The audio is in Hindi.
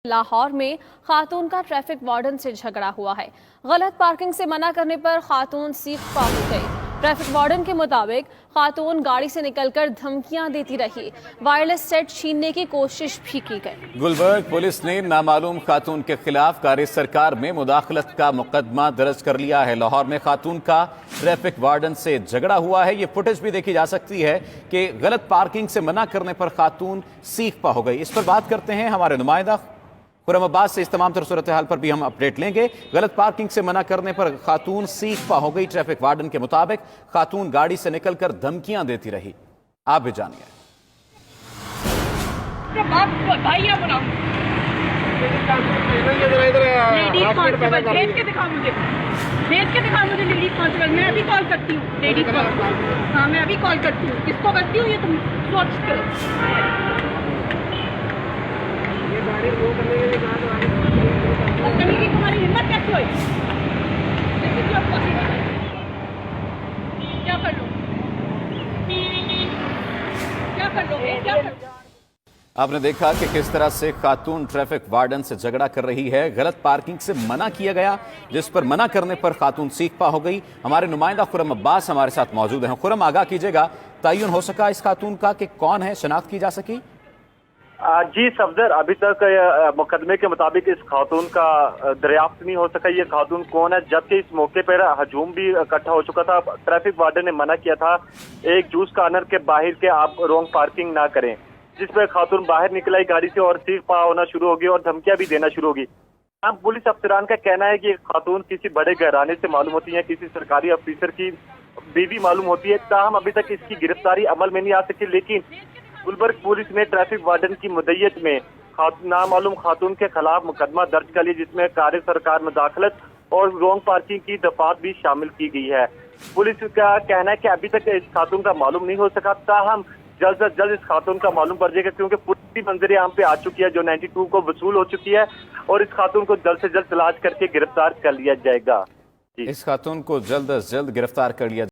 लाहौर में खातून का ट्रैफिक वार्डन से झगड़ा हुआ है। गलत पार्किंग से मना करने पर खातून सीख पा हो गई। ट्रैफिक वार्डन के मुताबिक खातून गाड़ी से निकलकर धमकियां देती रही। वायरलेस सेट छीनने की कोशिश भी की गई। गुलबर्ग पुलिस ने नामालूम खातून के खिलाफ कारी सरकार में मुदाखलत का मुकदमा दर्ज कर लिया है। लाहौर में खातून का ट्रैफिक वार्डन से झगड़ा हुआ है। ये फुटेज भी देखी जा सकती है कि गलत पार्किंग से मना करने पर खातून सीख पा हो गई। इस पर बात करते हैं हमारे नुमाइंदा खुर्रम अब्बास से। इस तमाम तरह सूरत हाल पर भी हम अपडेट लेंगे। गलत पार्किंग से मना करने पर खातून सीख पा हो गई। ट्रैफिक वार्डन के मुताबिक खातून गाड़ी से निकलकर धमकियां देती रही। आप भी जानिए। भेज के दिखा मुझे लेडीज कांस्टेबल। मैं अभी कॉल करती हूँ लेडीज कांस्टेबल। हाँ, मैं अभी कॉल करती हूँ। किसको करती हूँ ये तुम सोच करो। तुम्हारी हिम्मत कैसे हुई? क्या कर लो क्या कर लो। आपने देखा कि किस तरह से खातून ट्रैफिक वार्डन से झगड़ा कर रही है। गलत पार्किंग से मना किया गया, जिस पर मना करने पर खातून सीख पा हो गई। हमारे नुमाइंदा खुर्रम अब्बास हमारे साथ मौजूद हैं। खुर्रम, आगाह कीजिएगा, तयन हो सका इस खातून का कि कौन है, शनाख्त की जा सकी? जी सफदर, अभी तक मुकदमे के मुताबिक इस खातून का दरियाफ्त नहीं हो सका ये खातून कौन है, जबकि इस मौके पर हजूम भी इकट्ठा हो चुका था। ट्रैफिक वार्डन ने मना किया था एक जूस कॉर्नर के बाहर के आप रॉन्ग पार्किंग ना करें, जिस पर खातून बाहर निकल आई गाड़ी से और सीख पा होना शुरू होगी और धमकियां भी देना शुरू होगी। अब पुलिस अफसरान का कहना है कि खातून किसी बड़े घराने से मालूम होती है, किसी सरकारी अफसर की बीवी मालूम होती है। ताहम अभी तक इसकी गिरफ्तारी अमल में नहीं आ सकी, लेकिन गुलबर्ग पुलिस ने ट्रैफिक वार्डन की मुद्दत में नामालूम खातून के खिलाफ मुकदमा दर्ज कर लिया, जिसमें कार्य सरकार मुदाखलत और रॉन्ग पार्किंग की दफात भी शामिल की गई है। पुलिस का कहना है कि अभी तक इस खातून का मालूम नहीं हो सका, ताहम जल्द से जल्द इस खातून का मालूम पड़ जाएगा, क्योंकि पूरी मंजर आम पे आ चुकी है जो 92 को वसूल हो चुकी है और इस खातून को जल्द से जल्द तलाश करके गिरफ्तार कर लिया जाएगा। इस खातून को जल्द से जल्द गिरफ्तार कर लिया